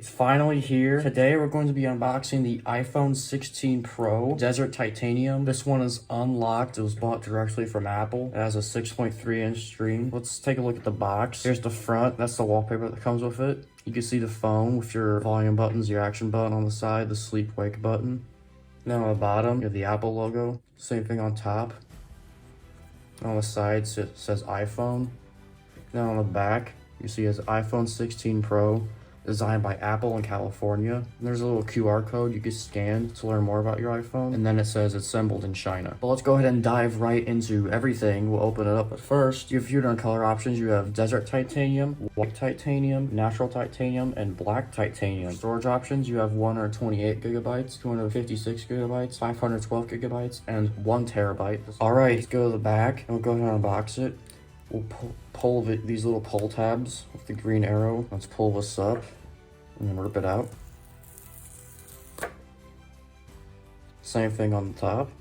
It's finally here. Today we're going to be unboxing the iPhone 16 Pro Desert Titanium. This one is unlocked. It was bought directly from Apple. It has a 6.3-inch screen. Let's take a look at the box. Here's the front. That's the wallpaper that comes with it. You can see the phone with your volume buttons, your action button on the side, the sleep wake button. Now on the bottom, you have the Apple logo. Same thing on top. On the sides, it says iPhone. Now on the back, you see it has iPhone 16 Pro, designed by Apple in California. And there's a little QR code you can scan to learn more about your iPhone. And then it says assembled in China. But let's go ahead and dive right into everything. We'll open it up. But first, you have a few different color options. You have Desert Titanium, White Titanium, Natural Titanium, and Black Titanium. Storage options, you have 128 gigabytes, 256 gigabytes, 512 gigabytes, and 1 terabyte. Alright, let's go to the back, and we'll go ahead and unbox it. We'll pull these little pull tabs with the green arrow. Let's pull this up and then rip it out. Same thing on the top.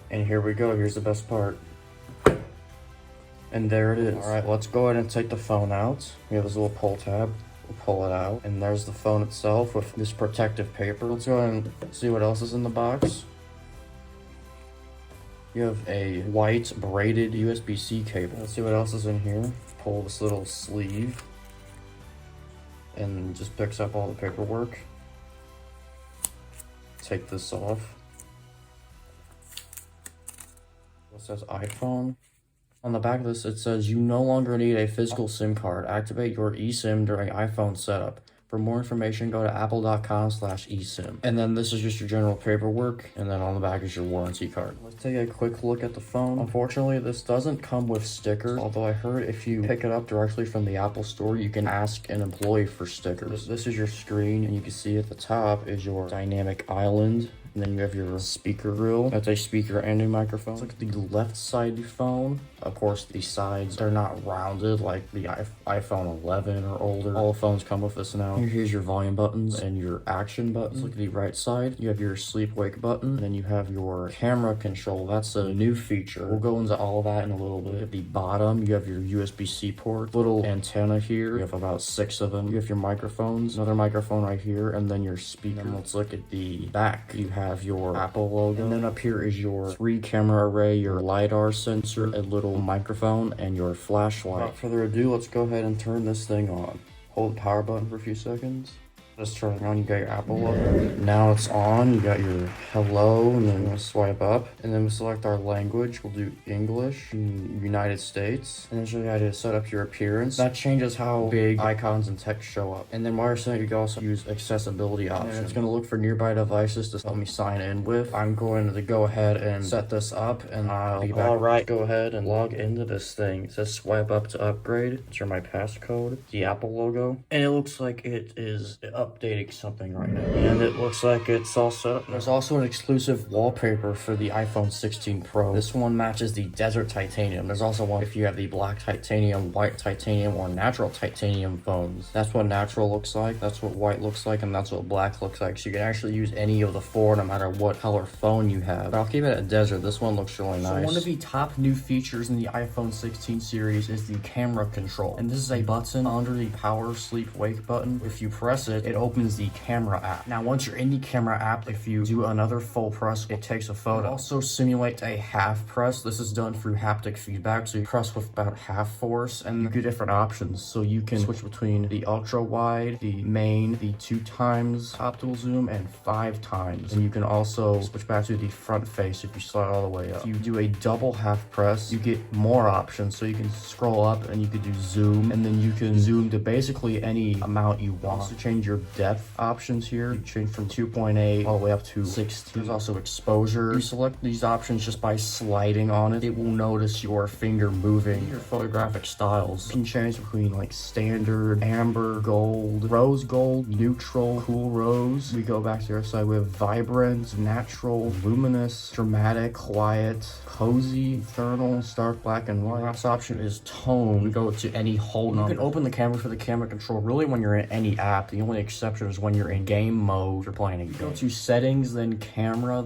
And here we go. Here's the best part. And there it is. Alright, let's go ahead and take the phone out. We have this little pull tab. Pull it out, and there's the phone itself with this protective paper. Let's go ahead and see what else is in the box. You have a white braided USB-C cable. Let's see what else is in here. Pull this little sleeve and just picks up all the paperwork. Take this off. It says iPhone. On the back of this, it says you no longer need a physical SIM card. Activate your eSIM during iPhone setup. For more information, go to apple.com/eSIM. And then this is just your general paperwork. And then on the back is your warranty card. Let's take a quick look at the phone. Unfortunately, this doesn't come with stickers. Although I heard if you pick it up directly from the Apple store, you can ask an employee for stickers. This is your screen, and you can see at the top is your dynamic island. And then you have your speaker grill. That's a speaker and a microphone. Let's look at the left side of the phone. Of course, the sides, they're not rounded like the iPhone 11 or older. All the phones come with this now. Here's your volume buttons and your action buttons. Look at the right side. You have your sleep wake button. And then you have your camera control. That's a new feature. We'll go into all of that in a little bit. At the bottom, you have your USB-C port. Little antenna here. You have about 6 of them. You have your microphones. Another microphone right here. And then your speaker. And let's look at the back. You have your Apple logo, and then up here is your 3 camera array, your LiDAR sensor, a little microphone, and your flashlight. Without further ado, let's go ahead and turn this thing on. Hold the power button for a few seconds. Just turn it on, you got your Apple logo. Now it's on, you got your hello, and then we'll swipe up. And then we'll select our language. We'll do English, United States. And then show you how to set up your appearance. That changes how big icons and text show up. And then while you're setting it, you can also use accessibility options. And it's gonna look for nearby devices to help me sign in with. I'm going to go ahead and set this up, and I'll be back. Alright, go ahead and log into this thing. It says swipe up to upgrade. Enter my passcode, the Apple logo. And it looks like it is updating something right now, and it looks like it's all set up. There's also an exclusive wallpaper for the iPhone 16 Pro. This one matches the Desert Titanium. There's also one if you have the Black Titanium, White Titanium, or Natural Titanium phones. That's what natural looks like, that's what white looks like, and that's what black looks like. So you can actually use any of the 4 no matter what color phone you have. But I'll keep it at Desert. This one looks really nice. So one of the top new features in the iPhone 16 series is the camera control. And this is a button under the power sleep wake button. If you press it, it opens the camera app. Now, once you're in the camera app, if you do another full press, it takes a photo. It also simulates a half press. This is done through haptic feedback, so you press with about half force, and you get different options. So you can switch between the ultra wide, the main, the 2 times optical zoom, and 5 times. And you can also switch back to the front face if you slide all the way up. If you do a double half press, you get more options. So you can scroll up and you could do zoom, and then you can zoom to basically any amount you want. Also change your depth options here. You change from 2.8 all the way up to 16. There's also exposure. You select these options just by sliding on it. It will notice your finger moving. Your photographic styles. You can change between like standard, amber, gold, rose gold, neutral, cool rose. We go back to our side. We have vibrant, natural, luminous, dramatic, quiet, cozy, thermal, stark black and white. Last option is tone. We go to any hold. You can open the camera for the camera control really when you're in any app. The only exception is when you're in game mode, you're playing a game. Go to settings, then camera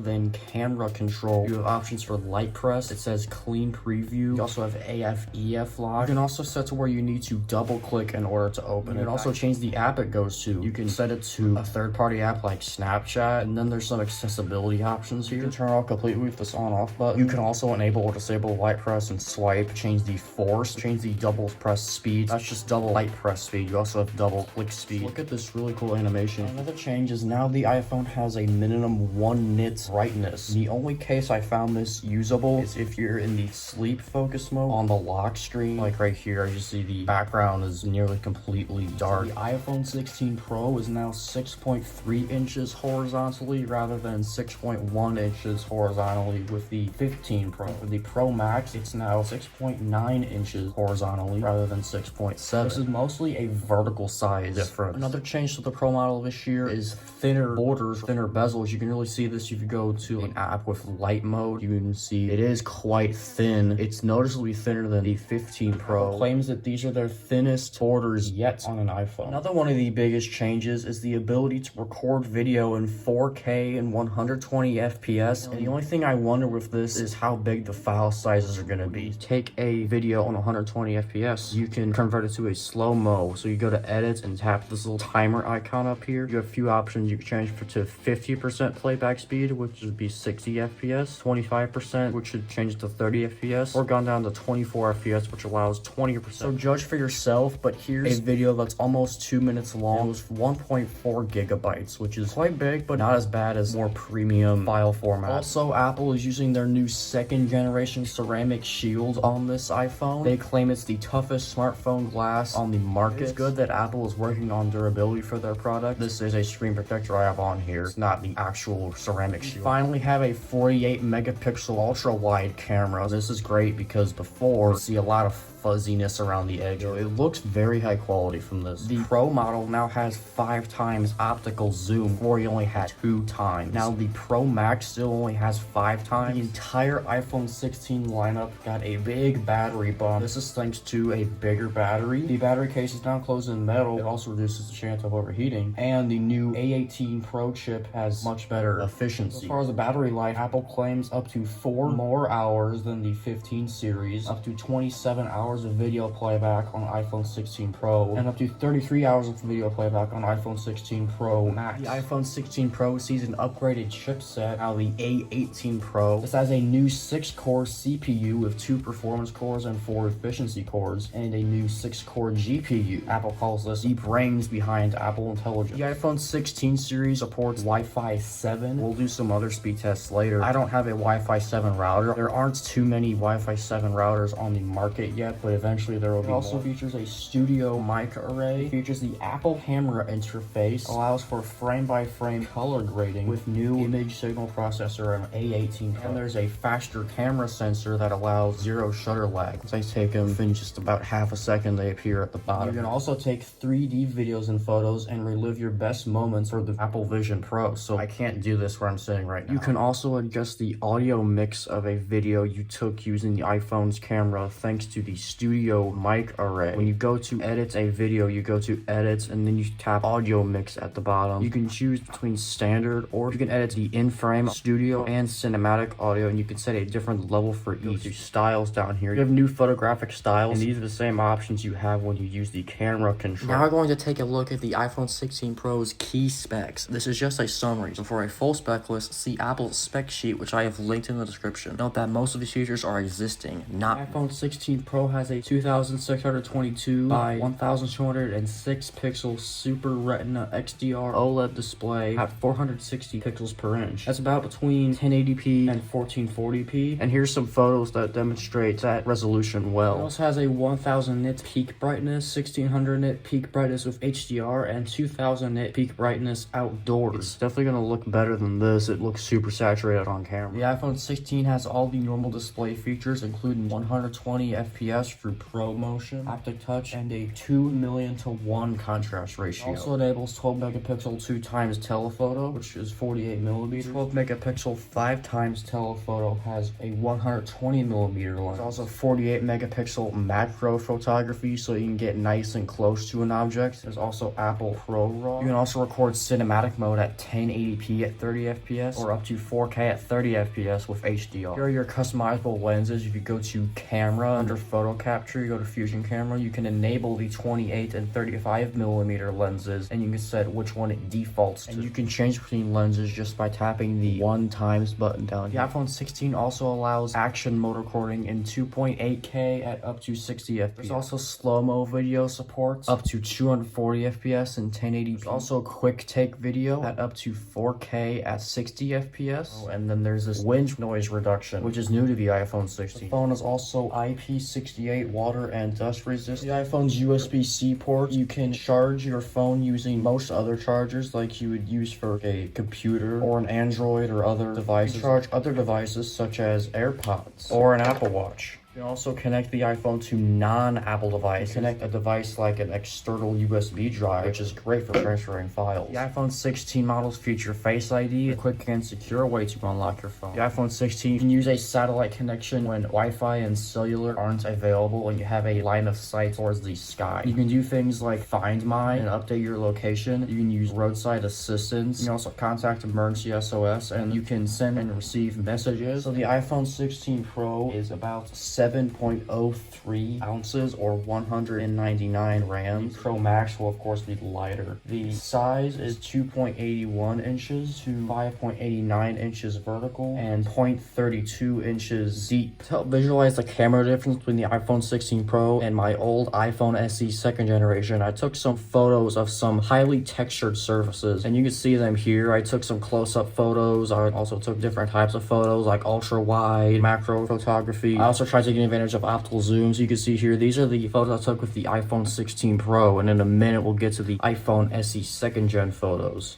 control. You have options for light press. It says clean preview. You also have AF/EF lock. You can also set to where you need to double click in order to open it. You can also change the app it goes to. You can set it to a third-party app like Snapchat, and then there's some accessibility options here. You can turn it off completely with this on-off button. You can also enable or disable light press and swipe, change the force, change the double press speed. That's just double light press speed. You also have double click speed. Look at this really cool animation. Another change is now the iPhone has a minimum 1 nit brightness. The only case I found this usable is if you're in the sleep focus mode on the lock screen. Like right here, you see the background is nearly completely dark. The iPhone 16 Pro is now 6.3 inches horizontally rather than 6.1 inches horizontally with the 15 Pro. For the Pro Max, it's now 6.9 inches horizontally rather than 6.7. This is mostly a vertical size difference. Another change to the Pro model this year is thinner borders, thinner bezels. You can really see this if you go to an app with light mode. You can see it is quite thin. It's noticeably thinner than the 15 Pro. Apple claims that these are their thinnest borders yet on an iPhone. Another one of the biggest changes is the ability to record video in 4K and 120 FPS. And the only thing I wonder with this is how big the file sizes are going to be. Take a video on 120 FPS, you can convert it to a slow-mo. So you go to edit and tap this little timer icon up here. You have a few options. You can change to 50% playback speed, which would be 60 FPS, 25%, which should change to 30 FPS, or gone down to 24 FPS, which allows 20%. So judge for yourself, but here's a video that's almost 2 minutes long. It was 1.4 gigabytes, which is quite big, but not as bad as more premium file format. Also, Apple is using their new 2nd generation ceramic shield on this iPhone. They claim it's the toughest smartphone glass on the market. It's good that Apple is working on durability for their product. This is a screen protector I have on here. It's not the actual ceramic shield. We finally have a 48 megapixel ultra wide camera. This is great because before you see a lot of fuzziness around the edge. It looks very high quality from this. The Pro model now has 5 times optical zoom, before you only had 2 times. Now the Pro Max still only has 5 times. The entire iPhone 16 lineup got a big battery bump. This is thanks to a bigger battery. The battery case is now closed in metal. It also reduces the chance of overheating. And the new A18 Pro chip has much better efficiency. As far as the battery life, Apple claims up to 4 more hours than the 15 series, up to 27 hours of video playback on iPhone 16 Pro, and up to 33 hours of video playback on iPhone 16 Pro Max. The iPhone 16 Pro sees an upgraded chipset. Now the A18 Pro, this has a new 6-core CPU with 2 performance cores and 4 efficiency cores, and a new 6-core GPU. Apple calls this the brains behind Apple Intelligence. The iPhone 16 series supports Wi-Fi 7. We'll do some other speed tests later. I don't have a Wi-Fi 7 router. There aren't too many Wi-Fi 7 routers on the market yet, but eventually there will be. It also features a studio mic array. It features the Apple camera interface. Allows for frame-by-frame color grading with new image signal processor and A18 Pro. And there's a faster camera sensor that allows 0 shutter lag. Once I take them in just about half a second, they appear at the bottom. You can also take 3D videos and photos and relive your best moments for the Apple Vision Pro. So I can't do this where I'm sitting right now. You can also adjust the audio mix of a video you took using the iPhone's camera thanks to the studio mic array. When you go to edit a video, you go to edit and then you tap audio mix at the bottom. You can choose between standard, or you can edit the in-frame, studio, and cinematic audio, and you can set a different level for each. Your styles down here. You have new photographic styles, and these are the same options you have when you use the camera control. Now we're going to take a look at the iPhone 16 Pro's key specs. This is just a summary, so for a full spec list, see Apple's spec sheet, which I have linked in the description. Note that most of these features are existing, not. The iPhone 16 Pro has a 2622 by 1206 pixel Super Retina XDR OLED display at 460 pixels per inch. That's about between 1080p and 1440p. And here's some photos that demonstrate that resolution well. It also has a 1000 nit peak brightness, 1600 nit peak brightness with HDR, and 2000 nit peak brightness outdoors. It's definitely going to look better than this. It looks super saturated on camera. The iPhone 16 has all the normal display features, including 120 FPS through Pro Motion, haptic touch, and a 2:1 contrast ratio. It also enables 12 megapixel 2 times telephoto, which is 48 millimeters. 12 megapixel 5 times telephoto has a 120 millimeter lens. There's also 48 megapixel macro photography, so you can get nice and close to an object. There's also Apple Optical Pro RAW. You can also record cinematic mode at 1080p at 30 FPS or up to 4K at 30 FPS with HDR. Here are your customizable lenses. If you go to camera under photo capture, you go to fusion camera, you can enable the 28 and 35mm lenses, and you can set which one it defaults to. And you can change between lenses just by tapping the 1x button down here. The iPhone 16 also allows action mode recording in 2.8K at up to 60 FPS. There's also slow-mo video support up to 240 FPS and 1080p. There's also quick take video at up to 4K at 60 FPS. Oh, and then there's this wind noise reduction, which is new to the iPhone 16. The phone is also IP68 water and dust resistant. The iPhone's USB-C port, you can charge your phone using most other chargers like you would use for a computer or an Android or other devices. You charge other devices such as AirPods or an Apple Watch. You can also connect the iPhone to non-Apple devices. Connect a device like an external USB drive, which is great for transferring files. The iPhone 16 models feature Face ID, a quick and secure way to unlock your phone. The iPhone 16, you can use a satellite connection when Wi-Fi and cellular aren't available and you have a line of sight towards the sky. You can do things like Find My and update your location. You can use roadside assistance. You can also contact emergency SOS, and you can send and receive messages. So the iPhone 16 Pro is about 7.03 ounces or 199 RAM. The Pro Max will of course be lighter. The size is 2.81 inches to 5.89 inches vertical and 0.32 inches deep. To help visualize the camera difference between the iPhone 16 Pro and my old iPhone SE second generation, I took some photos of some highly textured surfaces, and you can see them here. I took some close-up photos. I also took different types of photos like ultra-wide, macro photography. I also tried taking advantage of optical zoom. So you can see here, these are the photos I took with the iPhone 16 Pro, and in a minute we'll get to the iPhone SE second gen photos.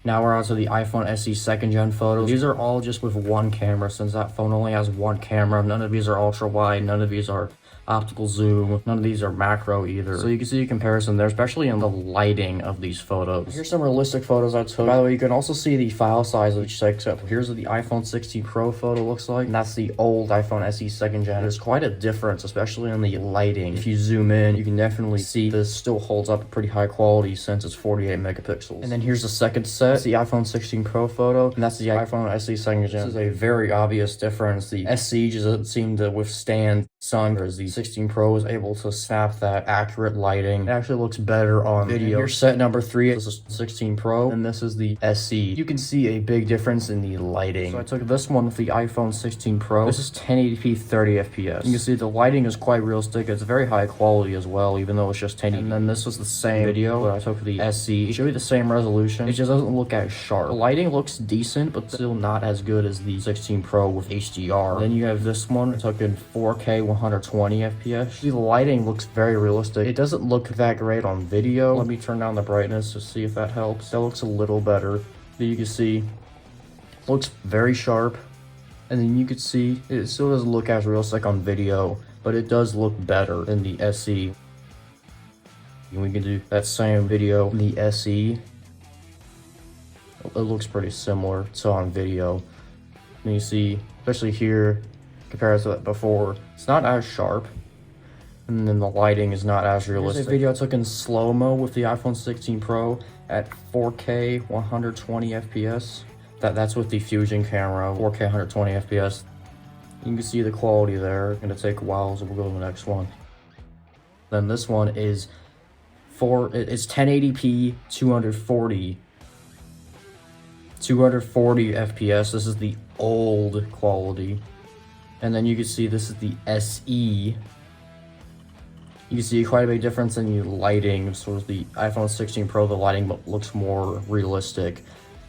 Now we're on to the iPhone SE second gen photos. These are all just with one camera, since that phone only has one camera. None of these are ultra wide, none of these are optical zoom, none of these are macro either. So you can see a comparison there, especially in the lighting of these photos. Here's some realistic photos I took. By the way, you can also see the file size of each setup. Here's what the iPhone 16 Pro photo looks like, and that's the old iPhone SE second gen. There's quite a difference, especially in the lighting. If you zoom in, you can definitely see this still holds up a pretty high quality since it's 48 megapixels. And then here's the second set. It's the iPhone 16 Pro photo, and that's the iPhone SE second gen. This is a very obvious difference. The SE just doesn't seem to withstand sun, whereas the 16 Pro is able to snap that accurate lighting. It actually looks better on video. Here's set number 3. This is 16 Pro, and this is the SE. You can see a big difference in the lighting. So I took this one with the iPhone 16 Pro. This is 1080p 30 FPS. You can see the lighting is quite realistic. It's very high quality as well, even though it's just 1080p. And then this was the same video that I took with the SE. It should be the same resolution. It just doesn't look as sharp. The lighting looks decent, but still not as good as the 16 Pro with HDR. Then you have this one. I took in 4K 120 FPS. The lighting looks very realistic. It doesn't look that great on video. Let me turn down the brightness to see if that helps. That looks a little better. But you can see it looks very sharp. And then you can see it still doesn't look as realistic on video, but it does look better than the SE. And we can do that same video in the SE. It looks pretty similar to on video. And you see, especially here, compared to that before, it's not as sharp, and then the lighting is not as realistic. Here's a video I took in slow-mo with the iPhone 16 Pro at 4K 120 FPS. That's with the fusion camera, 4K 120 FPS. You can see the quality there. It's gonna take a while, so we'll go to the next one. Then this one is it's 1080p 240 FPS. This is the old quality. And then you can see this is the SE. You can see quite a big difference in the lighting. So with the iPhone 16 Pro, the lighting looks more realistic.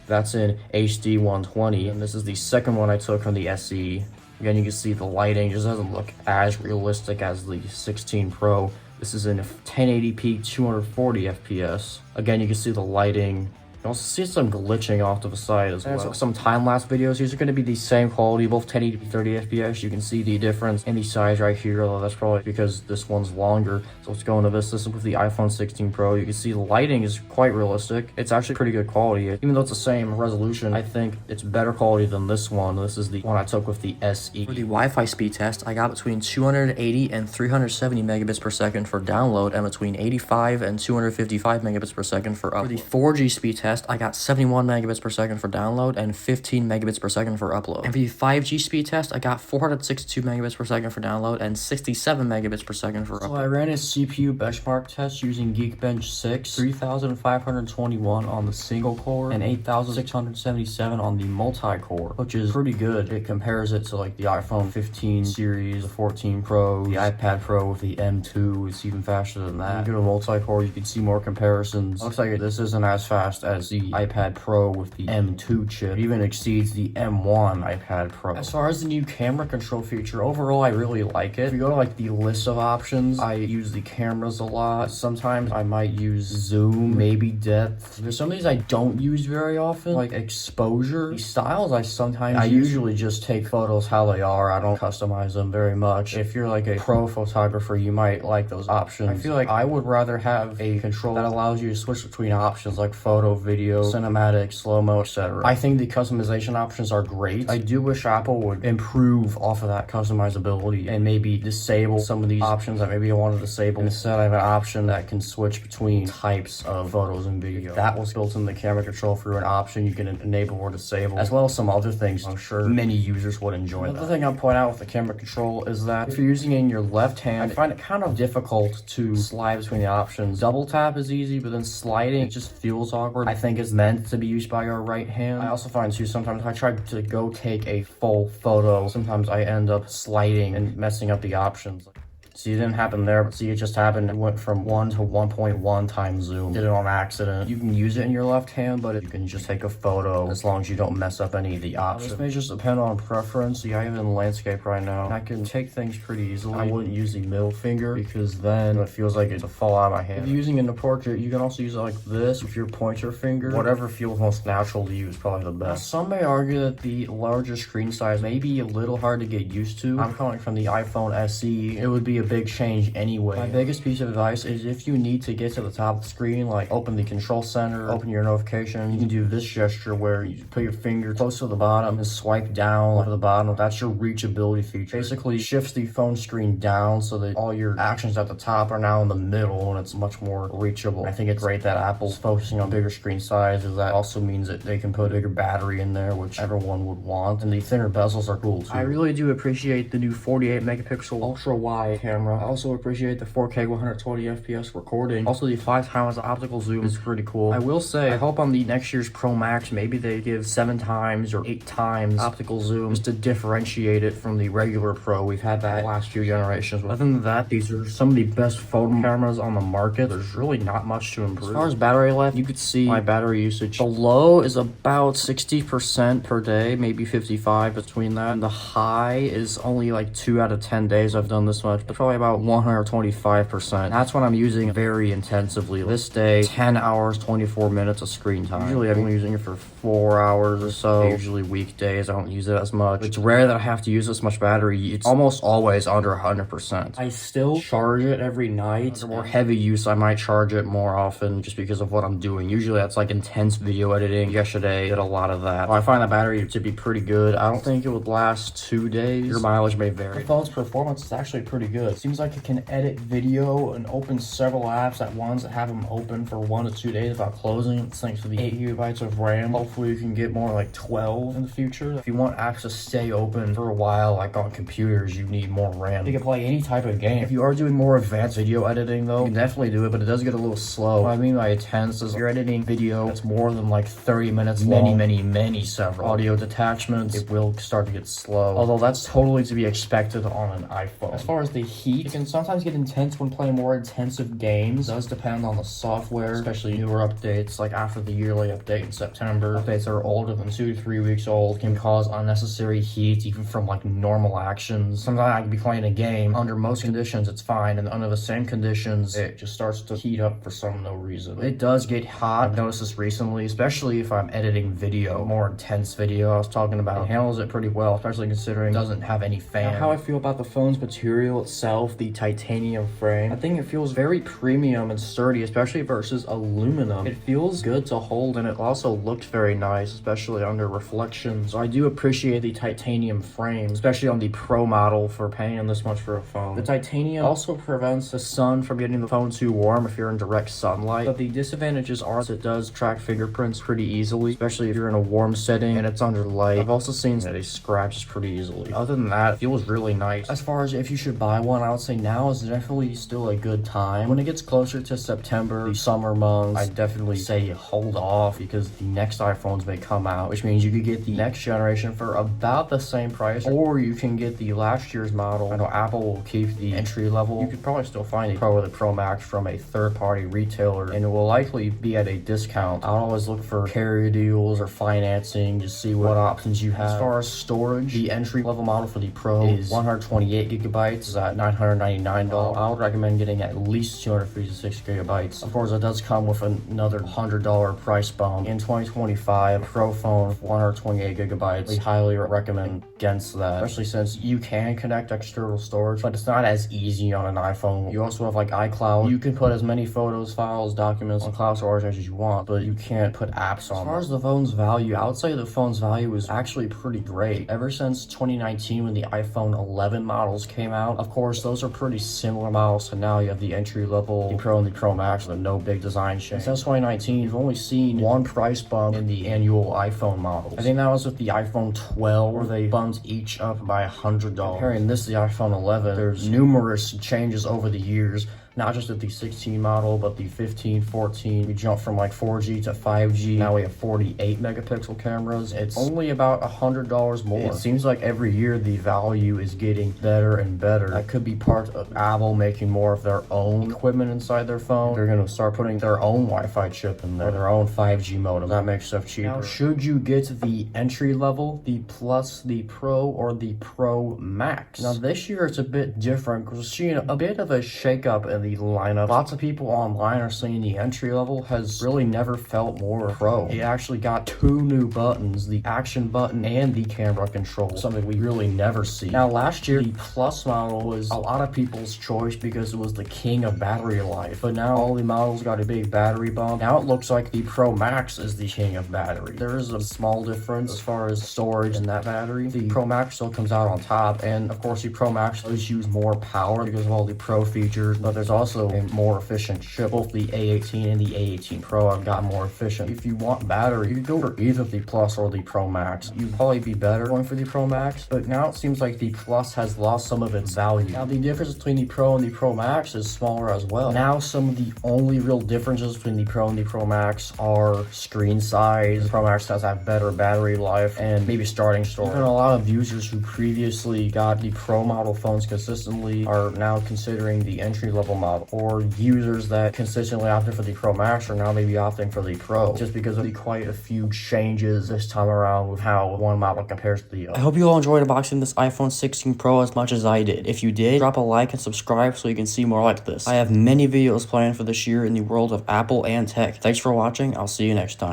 That's in HD 120. And this is the second one I took from the SE. Again, you can see the lighting just doesn't look as realistic as the 16 Pro. This is in 1080p 240 FPS. Again, you can see the lighting You also see some glitching off to the side as well. Some time-lapse videos. These are going to be the same quality, both 1080p 30 FPS. You can see the difference in the size right here, although that's probably because this one's longer. So let's go into this. This is with the iPhone 16 Pro. You can see the lighting is quite realistic. It's actually pretty good quality. Even though it's the same resolution, I think it's better quality than this one. This is the one I took with the SE. For the Wi-Fi speed test, I got between 280 and 370 megabits per second for download and between 85 and 255 megabits per second for upload. For the 4G speed test, I got 71 megabits per second for download and 15 megabits per second for upload. And for the 5G speed test, I got 462 megabits per second for download and 67 megabits per second for upload. So I ran a CPU benchmark test using Geekbench 6, 3,521 on the single core and 8,677 on the multi-core, which is pretty good. It compares it to like the iPhone 15 series, the 14 Pro, the iPad Pro with the M2. It's even faster than that. You go to multi-core, you can see more comparisons. Looks like this isn't as fast as the iPad Pro with the M2 chip. It even exceeds the M1 iPad Pro. As far as the new camera control feature, overall I really like it. If you go to like the list of options, I use the cameras a lot. Sometimes I might use zoom, maybe depth. There's some of these I don't use very often, like exposure. The styles I usually just take photos how they are. I don't customize them very much. If you're like a pro photographer, you might like those options. I feel like I would rather have a control that allows you to switch between options like photo, video, cinematic, slow-mo, etc. I think the customization options are great. I do wish Apple would improve off of that customizability and maybe disable some of these options that maybe I want to disable. Instead, I have an option that can switch between types of photos and video. If that was built in the camera control through an option you can enable or disable, as well as some other things I'm sure many users would enjoy. Another thing I'll point out with the camera control is that if you're using it in your left hand, I find it kind of difficult to slide between the options. Double tap is easy, but then sliding, it just feels awkward. I think it's meant to be used by your right hand. I also find too, sometimes if I try to go take a full photo, sometimes I end up sliding and messing up the options. See, it didn't happen there, but see, it just happened. It went from 1 to 1.1 times zoom. Did it on accident. You can use it in your left hand, but you can just take a photo as long as you don't mess up any of the options. This may just depend on preference. See, I have it in landscape right now. I can take things pretty easily. I wouldn't use the middle finger because then it feels like it's a fall out of my hand. If you're using it in a portrait, you can also use it like this with your pointer finger. Whatever feels most natural to you is probably the best. Now, some may argue that the larger screen size may be a little hard to get used to. I'm coming from the iPhone SE. It would be a big change anyway. My biggest piece of advice is if you need to get to the top of the screen, like open the control center, open your notification, you can do this gesture where you put your finger close to the bottom and swipe down to the bottom. That's your reachability feature. Basically shifts the phone screen down so that all your actions at the top are now in the middle and it's much more reachable. I think it's great that Apple's focusing on bigger screen sizes. That also means that they can put a bigger battery in there, which everyone would want, and the thinner bezels are cool too. I really do appreciate the new 48 megapixel ultra wide camera. I also appreciate the 4K 120 FPS recording. Also, the 5 times optical zoom is pretty cool. I will say, I hope on the next year's Pro Max, maybe they give 7 times or 8 times optical zoom just to differentiate it from the regular Pro. We've had that last few generations. Other than that, these are some of the best photo cameras on the market. There's really not much to improve. As far as battery life, you could see my battery usage. The low is about 60% per day, maybe 55 between that. And the high is only like 2 out of 10 days I've done this much, but probably about 125%. That's when I'm using it very intensively. This day, 10 hours, 24 minutes of screen time. Usually I've been using it for 4 hours or so. Usually weekdays, I don't use it as much. It's rare that I have to use this much battery. It's almost always under 100%. I still charge it every night. For more heavy use, I might charge it more often just because of what I'm doing. Usually that's like intense video editing. Yesterday, did a lot of that. I find the battery to be pretty good. I don't think it would last 2 days. Your mileage may vary. The phone's performance is actually pretty good. It seems like it can edit video and open several apps at once that have them open for 1 to 2 days without closing. It's thanks to the 8 gigabytes of RAM. Hopefully you can get more like 12 in the future. If you want apps to stay open for a while, like on computers, you need more RAM. You can play any type of game. If you are doing more advanced video editing though, you can definitely do it, but it does get a little slow. What I mean by intense is you're editing video that's more than like 30 minutes long, many several audio detachments, it will start to get slow. Although that's totally to be expected on an iPhone. As far as the heat. It can sometimes get intense when playing more intensive games. It does depend on the software, especially newer updates, like after the yearly update in September. Updates that are older than 2 to 3 weeks old can cause unnecessary heat, even from like normal actions. Sometimes I can be playing a game, under most conditions it's fine, and under the same conditions, it just starts to heat up for some no reason. It does get hot. I've noticed this recently, especially if I'm editing video, more intense video I was talking about. It handles it pretty well, especially considering it doesn't have any fan. Now, how I feel about the phone's material itself, the titanium frame, I think it feels very premium and sturdy, especially versus aluminum. It feels good to hold, and it also looks very nice, especially under reflections. So I do appreciate the titanium frame, especially on the Pro model, for paying this much for a phone. The titanium also prevents the sun from getting the phone too warm if you're in direct sunlight, but the disadvantages are that it does track fingerprints pretty easily, especially if you're in a warm setting and it's under light. I've also seen that it scratches pretty easily. Other than that, it feels really nice. As far as if you should buy one, I would say now is definitely still a good time. When it gets closer to September, the summer months, I definitely say hold off, because the next iPhones may come out, which means you could get the next generation for about the same price, or you can get the last year's model. I know Apple will keep the entry level. You could probably still find the Pro or the Pro Max from a third-party retailer, and it will likely be at a discount. I'll always look for carrier deals or financing to see what options you have. As far as storage, the entry-level model for the Pro is 128 gigabytes at $999. I would recommend getting at least 256 gigabytes. Of course, it does come with another $100 price bump. In 2025, a Pro phone with 128 gigabytes, we highly recommend against that, especially since you can connect external storage, but it's not as easy on an iPhone. You also have like iCloud. You can put as many photos, files, documents on cloud storage as you want, but you can't put apps on. As far as the phone's value, I would say the phone's value is actually pretty great. Ever since 2019, when the iPhone 11 models came out, of course, those are pretty similar models to now. You have the entry level, the Pro and the Pro Max, with no big design change. Since 2019, you've only seen one price bump in the annual iPhone models. I think that was with the iPhone 12, where they bumped each up by $100. Comparing this to the iPhone 11, there's numerous changes over the years. Not just at the 16 model, but the 15, 14. We jumped from like 4G to 5G. Now we have 48 megapixel cameras. It's only about $100 more. It seems like every year the value is getting better and better. That could be part of Apple making more of their own equipment inside their phone. They're going to start putting their own Wi-Fi chip in there, their own 5G modem. That makes stuff cheaper. Now, should you get the entry level, the Plus, the Pro, or the Pro Max? Now this year it's a bit different, because we're seeing a bit of a shakeup in the lineup. Lots of people online are saying the entry level has really never felt more pro. It actually got 2 new buttons, the action button and the camera control, something we really never see. Now last year, the Plus model was a lot of people's choice because it was the king of battery life, but now all the models got a big battery bump. Now it looks like the Pro Max is the king of battery. There is a small difference as far as storage in that battery. The Pro Max still comes out on top, and of course the Pro Max does use more power because of all the Pro features, but there's also a more efficient chip. Both the A18 and the A18 Pro have gotten more efficient. If you want battery, you can go for either the Plus or the Pro Max. You'd probably be better going for the Pro Max, but now it seems like the Plus has lost some of its value. Now the difference between the Pro and the Pro Max is smaller as well. Now some of the only real differences between the Pro and the Pro Max are screen size. The Pro Max does have better battery life and maybe starting storage. Even a lot of users who previously got the Pro model phones consistently are now considering the entry level model, or users that consistently opted for the Pro Max are now maybe opting for the Pro, just because of the quite a few changes this time around with how one model compares to the other. I hope you all enjoyed unboxing this iPhone 16 Pro as much as I did. If you did, drop a like and subscribe so you can see more like this. I have many videos planned for this year in the world of Apple and tech. Thanks for watching. I'll see you next time.